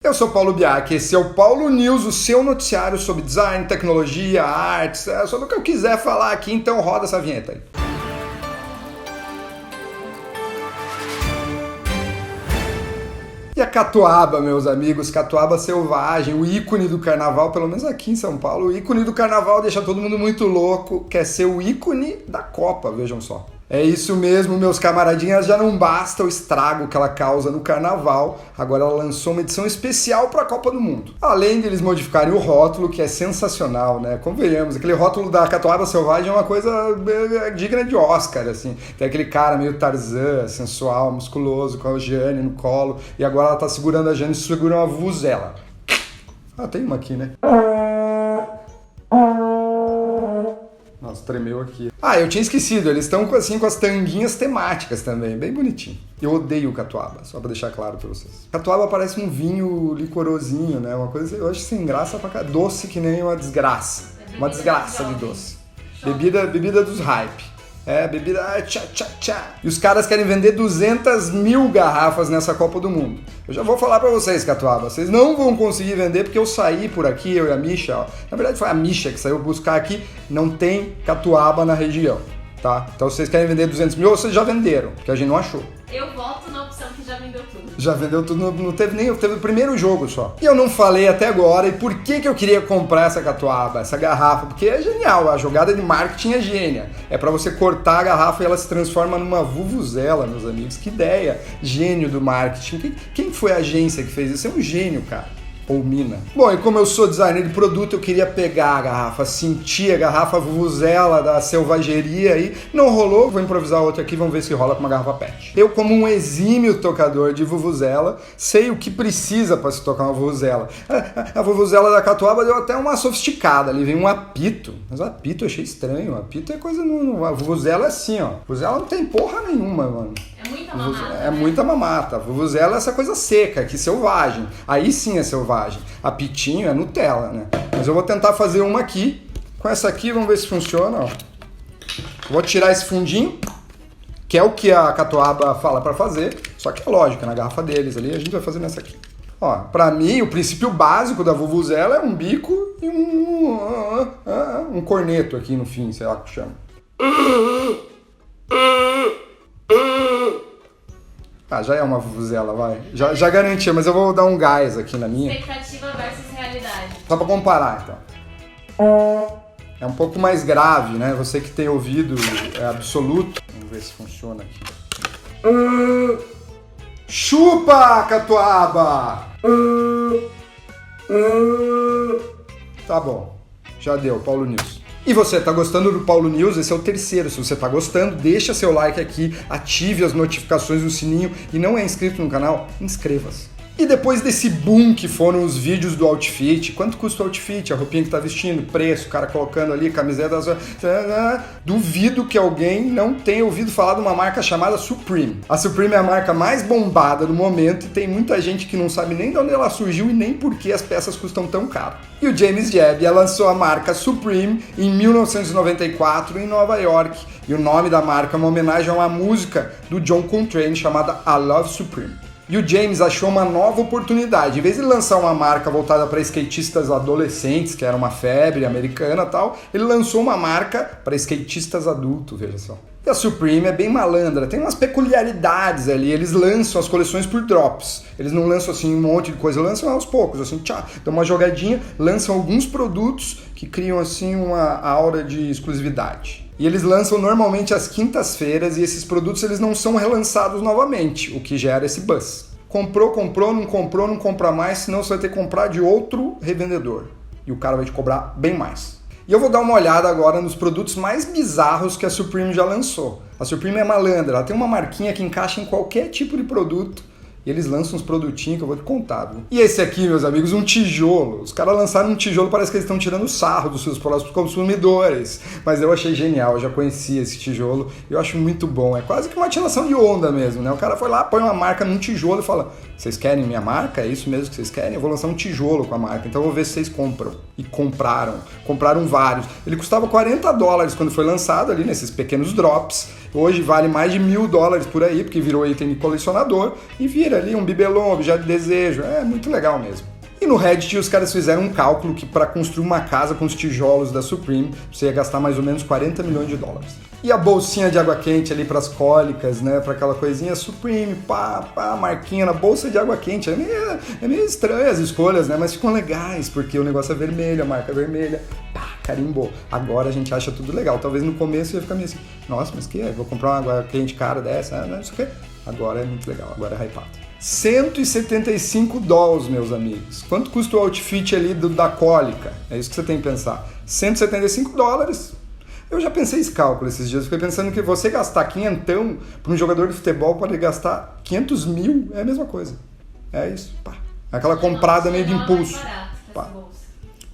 Eu sou Paulo Biak, esse é o Paulo News, o seu noticiário sobre design, tecnologia, artes, sobre o que eu quiser falar aqui, então roda essa vinheta aí. E a catuaba, meus amigos, catuaba selvagem, o ícone do carnaval, pelo menos aqui em São Paulo, o ícone do carnaval deixa todo mundo muito louco, quer ser o ícone da Copa, vejam só. É isso mesmo, meus camaradinhas, já não basta o estrago que ela causa no carnaval, agora ela lançou uma edição especial para a Copa do Mundo. Além de eles modificarem o rótulo, que é sensacional, né? Convenhamos, aquele rótulo da catuaba selvagem é uma coisa digna de Oscar, assim. Tem aquele cara meio Tarzan, sensual, musculoso, com a Jane no colo, e agora ela tá segurando a Jane e segura uma vuvuzela. Ah, tem uma aqui, né? Nossa, tremeu aqui. Ah, eu tinha esquecido, eles estão assim com as tanguinhas temáticas também, bem bonitinho. Eu odeio catuaba, só pra deixar claro pra vocês. Catuaba parece um vinho licorosinho, né? Uma coisa, eu acho sem graça pra cá. Doce que nem uma desgraça. Uma desgraça de doce. Bebida dos hype. É, bebida tchá, tchá, tchá. E os caras querem vender 200 mil garrafas nessa Copa do Mundo. Eu já vou falar pra vocês, catuaba, vocês não vão conseguir vender porque eu saí por aqui, eu e a Misha, ó. Na verdade foi a Misha que saiu buscar aqui, não tem catuaba na região, tá? Então vocês querem vender 200 mil ou vocês já venderam, porque a gente não achou. Eu voto na opção que já vendeu tudo. Já vendeu tudo, não teve nem, teve o primeiro jogo só. E eu não falei até agora, e por que eu queria comprar essa catuaba, essa garrafa? Porque é genial, a jogada de marketing é gênia. É pra você cortar a garrafa e ela se transforma numa vuvuzela, meus amigos. Que ideia, gênio do marketing. Quem foi a agência que fez isso? É um gênio, cara. Ou mina. Bom, e como eu sou designer de produto, eu queria pegar a garrafa, sentir a garrafa vuvuzela da selvageria aí. Não rolou, vou improvisar outra aqui, vamos ver se rola com uma garrafa PET. Eu, como um exímio tocador de vuvuzela, sei o que precisa para se tocar uma vuvuzela. A vuvuzela da catuaba deu até uma sofisticada, ali vem um apito. Mas o apito eu achei estranho, o apito é coisa... A vuvuzela é assim, ó. A vuvuzela não tem porra nenhuma, mano. É muita mamata. É muita mamata. A vuvuzela é essa coisa seca, que selvagem. Aí sim é selvagem. Apitinho é Nutella, né? Mas eu vou tentar fazer uma aqui. Com essa aqui, vamos ver se funciona, ó. Vou tirar esse fundinho, que é o que a catuaba fala pra fazer. Só que é lógico, na garrafa deles ali, a gente vai fazer nessa aqui. Ó, pra mim, o princípio básico da vuvuzela é um bico e um corneto aqui no fim, sei lá o que chama. Ah, já é uma vuvuzela, vai. Já garantia, mas eu vou dar um gás aqui na minha. Expectativa versus realidade. Só pra comparar, então. É um pouco mais grave, né? Você que tem ouvido absoluto. Vamos ver se funciona aqui. Chupa, catuaba! Tá bom. Já deu, Paulo News. E você, tá gostando do Paulo News? Esse é o terceiro. Se você tá gostando, deixa seu like aqui, ative as notificações do sininho e não é inscrito no canal, inscreva-se. E depois desse boom que foram os vídeos do outfit, quanto custa o outfit, a roupinha que tá vestindo, preço, o cara colocando ali, camiseta, duvido que alguém não tenha ouvido falar de uma marca chamada Supreme. A Supreme é a marca mais bombada do momento e tem muita gente que não sabe nem de onde ela surgiu e nem por que as peças custam tão caro. E o James Jebbia lançou a marca Supreme em 1994 em Nova York. E o nome da marca é uma homenagem a uma música do John Coltrane chamada I Love Supreme. E o James achou uma nova oportunidade. Em vez de lançar uma marca voltada para skatistas adolescentes, que era uma febre americana e tal, ele lançou uma marca para skatistas adultos, veja só. E a Supreme é bem malandra, tem umas peculiaridades ali, eles lançam as coleções por drops. Eles não lançam assim um monte de coisa, lançam aos poucos, assim, tchá, dão uma jogadinha, lançam alguns produtos que criam assim uma aura de exclusividade. E eles lançam normalmente às quintas-feiras e esses produtos eles não são relançados novamente, o que gera esse buzz. Comprou, não compra mais, senão você vai ter que comprar de outro revendedor. E o cara vai te cobrar bem mais. E eu vou dar uma olhada agora nos produtos mais bizarros que a Supreme já lançou. A Supreme é malandra, ela tem uma marquinha que encaixa em qualquer tipo de produto. E eles lançam uns produtinhos que eu vou te contar, viu? E esse aqui, meus amigos, um tijolo. Os caras lançaram um tijolo, parece que eles estão tirando sarro dos seus próprios consumidores. Mas eu achei genial, eu já conhecia esse tijolo. Eu acho muito bom. É quase que uma tiração de onda mesmo, né? O cara foi lá, põe uma marca num tijolo e fala: Vocês querem minha marca? É isso mesmo que vocês querem? Eu vou lançar um tijolo com a marca, então eu vou ver se vocês compram. E compraram. Compraram vários. Ele custava $40 quando foi lançado ali, nesses pequenos drops. Hoje vale mais de $1.000 por aí, porque virou item de colecionador. E vira ali um bibelô, um objeto de desejo. É muito legal mesmo. E no Reddit os caras fizeram um cálculo que para construir uma casa com os tijolos da Supreme, você ia gastar mais ou menos $40 milhões. E a bolsinha de água quente ali para as cólicas, né? Para aquela coisinha Supreme, marquinha na bolsa de água quente. É meio estranho as escolhas, né? Mas ficam legais, porque o negócio é vermelho, a marca é vermelha. Carimbou. Agora a gente acha tudo legal. Talvez no começo ia ficar meio assim, nossa, mas que é? Vou comprar uma água quente cara dessa? Não sei o quê. Agora é muito legal, agora é hypado. $175, meus amigos. Quanto custa o outfit ali da cólica? É isso que você tem que pensar. $175. Eu já pensei esse cálculo esses dias. Fiquei pensando que você gastar quinhentão para um jogador de futebol pode gastar 500 mil. É a mesma coisa. É isso. Pá. Aquela comprada meio de impulso. É mais barato que essa bolsa.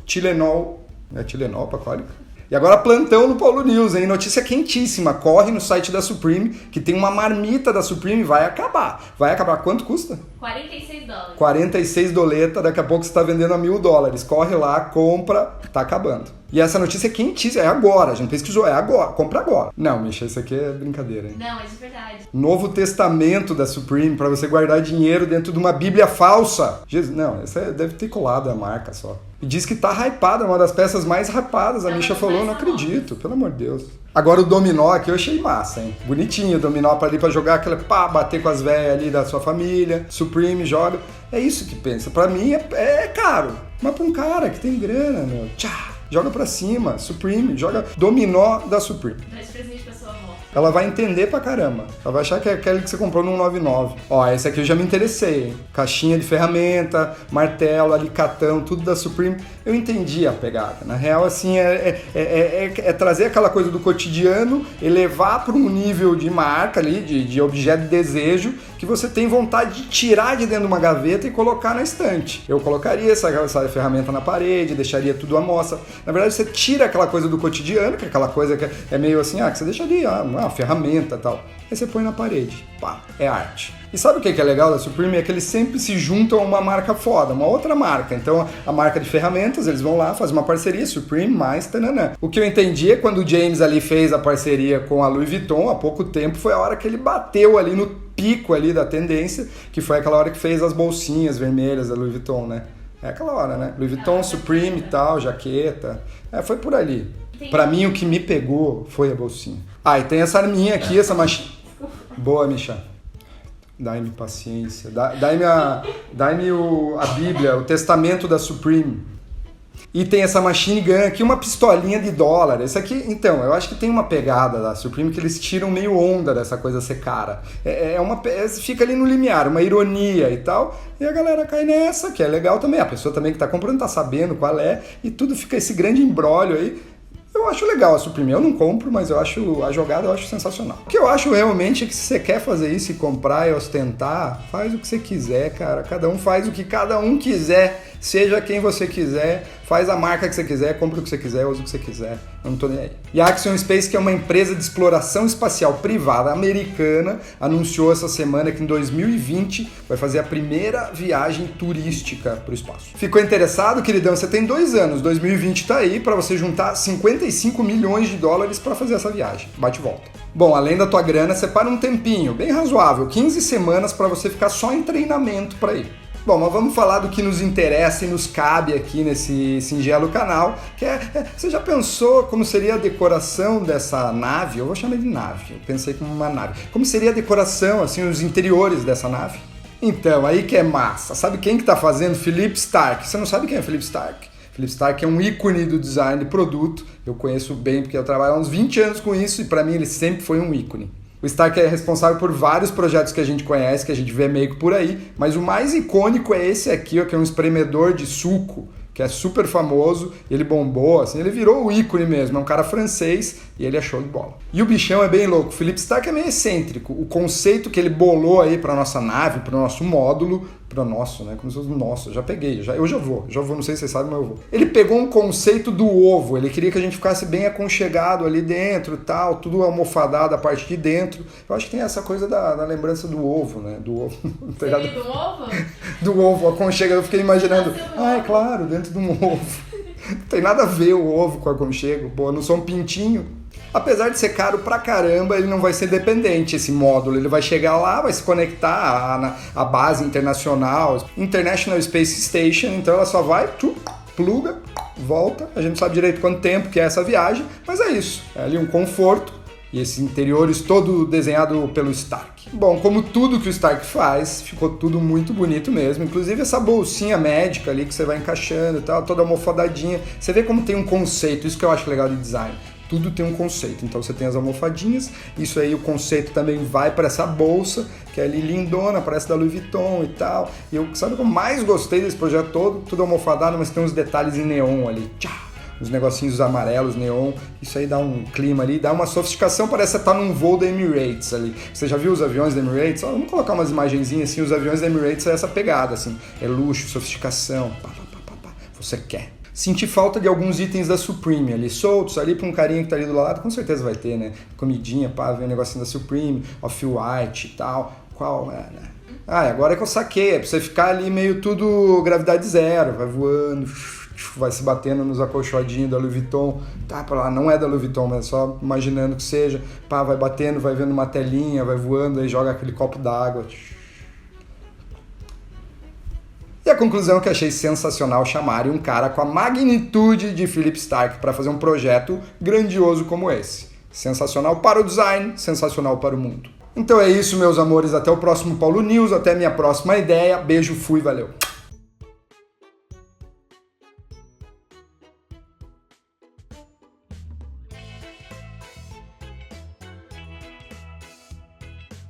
Tilenol. É Tilenol para cólica? E agora plantão no Paulo News, hein? Notícia quentíssima. Corre no site da Supreme, que tem uma marmita da Supreme, vai acabar. Vai acabar. Quanto custa? $46. 46 doleta, daqui a pouco você está vendendo a $1.000. Corre lá, compra, tá acabando. E essa notícia é quentíssima, é agora, a gente pesquisou, é agora, compra agora. Não, Misha, isso aqui é brincadeira, hein? Não, é de verdade. Novo Testamento da Supreme, para você guardar dinheiro dentro de uma Bíblia falsa. Jesus, não, essa deve ter colado a marca só. E diz que tá hypada, uma das peças mais hypadas, a Misha falou, não acredito, pelo amor de Deus. Agora o dominó aqui eu achei massa, hein? Bonitinho, o dominó pra ali pra jogar, aquela bater com as velhas ali da sua família, Supreme, joga. É isso que pensa. Pra mim é caro, mas pra um cara que tem grana, meu, joga pra cima, Supreme, joga dominó da Supreme. Traz presente pra sua avó. Ela vai entender pra caramba. Ela vai achar que é aquele que você comprou no 199. Ó, esse aqui eu já me interessei, hein? Caixinha de ferramenta, martelo, alicatão, tudo da Supreme. Eu entendi a pegada. Na real, assim, é trazer aquela coisa do cotidiano, elevar para um nível de marca ali, de objeto de desejo, que você tem vontade de tirar de dentro de uma gaveta e colocar na estante. Eu colocaria essa ferramenta na parede, deixaria tudo à mostra. Na verdade, você tira aquela coisa do cotidiano, que é aquela coisa que é meio assim, que você deixa ali, uma ferramenta e tal. Aí você põe na parede. Pá, é arte. E sabe o que é legal da Supreme? É que eles sempre se juntam a uma marca foda, uma outra marca. Então, a marca de ferramentas, eles vão lá, fazem uma parceria, Supreme mais tananã. O que eu entendi é quando o James ali fez a parceria com a Louis Vuitton, há pouco tempo, foi a hora que ele bateu ali no pico ali da tendência, que foi aquela hora que fez as bolsinhas vermelhas da Louis Vuitton, né? É aquela hora, né? Louis Vuitton, Supreme e tal, jaqueta. Foi por ali. Pra mim, o que me pegou foi a bolsinha. E tem essa arminha aqui, essa machinha. Boa, Misha. Dai-me paciência. Dai-me a Bíblia, o testamento da Supreme. E tem essa machine gun aqui, uma pistolinha de dólar. Esse aqui, então, eu acho que tem uma pegada da Supreme que eles tiram meio onda dessa coisa ser cara. Fica ali no limiar, uma ironia e tal. E a galera cai nessa, que é legal também. A pessoa também que tá comprando tá sabendo qual é. E tudo fica esse grande imbróglio aí. Eu acho legal a Supreme, eu não compro, mas eu acho a jogada eu acho sensacional. O que eu acho realmente é que se você quer fazer isso e comprar e ostentar, faz o que você quiser, cara. Cada um faz o que cada um quiser, seja quem você quiser, faz a marca que você quiser, compra o que você quiser, usa o que você quiser, eu não tô nem aí. E a Axiom Space, que é uma empresa de exploração espacial privada americana, anunciou essa semana que em 2020 vai fazer a primeira viagem turística pro espaço. Ficou interessado, queridão? Você tem 2 anos, 2020 tá aí para você juntar $55 milhões para fazer essa viagem. Bate e volta. Bom, além da tua grana, separa um tempinho, bem razoável, 15 semanas para você ficar só em treinamento para ir. Bom, mas vamos falar do que nos interessa e nos cabe aqui nesse singelo canal, que você já pensou como seria a decoração dessa nave? Eu vou chamar de nave, eu pensei como uma nave. Como seria a decoração, assim, os interiores dessa nave? Então, aí que é massa. Sabe quem que tá fazendo? Philippe Starck. Você não sabe quem é Philippe Starck? Philippe Starck é um ícone do design de produto. Eu conheço bem porque eu trabalho há uns 20 anos com isso e para mim ele sempre foi um ícone. O Stark é responsável por vários projetos que a gente conhece, que a gente vê meio que por aí, mas o mais icônico é esse aqui, ó, que é um espremedor de suco, que é super famoso, ele bombou, assim, ele virou o ícone mesmo, é um cara francês e ele é show de bola. E o bichão é bem louco, o Philippe Starck é meio excêntrico, o conceito que ele bolou aí para nossa nave, para o nosso módulo, Pronosso, né? Como se fosse nosso. Já peguei, eu já vou, não sei se vocês sabem, mas eu vou. Ele pegou um conceito do ovo, ele queria que a gente ficasse bem aconchegado ali dentro e tal, tudo almofadado a parte de dentro. Eu acho que tem essa coisa da lembrança do ovo, né? Do ovo. Você viu do ovo? Do ovo, aconchega. Eu fiquei imaginando, é claro, dentro de um ovo. Não tem nada a ver o ovo com aconchego. Pô, eu não sou um pintinho. Apesar de ser caro pra caramba, ele não vai ser dependente, esse módulo. Ele vai chegar lá, vai se conectar à base internacional, International Space Station, então ela só vai, pluga, volta. A gente não sabe direito quanto tempo que é essa viagem, mas é isso. É ali um conforto e esses interiores todo desenhado pelo Stark. Bom, como tudo que o Stark faz, ficou tudo muito bonito mesmo. Inclusive essa bolsinha médica ali que você vai encaixando e tal, toda almofadadinha. Você vê como tem um conceito, isso que eu acho legal de design. Tudo tem um conceito, então você tem as almofadinhas, isso aí o conceito também vai para essa bolsa, que é ali lindona, parece da Louis Vuitton e tal. E eu, sabe o que eu mais gostei desse projeto todo? Tudo almofadado, mas tem uns detalhes em neon ali, uns negocinhos amarelos, neon, isso aí dá um clima ali, dá uma sofisticação, parece que você tá num voo da Emirates ali. Você já viu os aviões da Emirates? Vamos colocar umas imagenzinhas assim, os aviões da Emirates é essa pegada, assim, é luxo, sofisticação, você quer. Senti falta de alguns itens da Supreme ali, soltos ali pra um carinha que tá ali do lado, com certeza vai ter, né? Comidinha, vem um negocinho da Supreme, Off-White e tal. Qual é, né? Agora é que eu saquei, é pra você ficar ali meio tudo gravidade zero, vai voando, vai se batendo nos acolchoadinhos da Louis Vuitton, pra lá, não é da Louis Vuitton, mas só imaginando que seja, vai batendo, vai vendo uma telinha, vai voando, aí joga aquele copo d'água. E a conclusão é que achei sensacional chamarem um cara com a magnitude de Philip Stark para fazer um projeto grandioso como esse. Sensacional para o design, sensacional para o mundo. Então é isso, meus amores. Até o próximo Paulo News, até minha próxima ideia. Beijo, fui, valeu.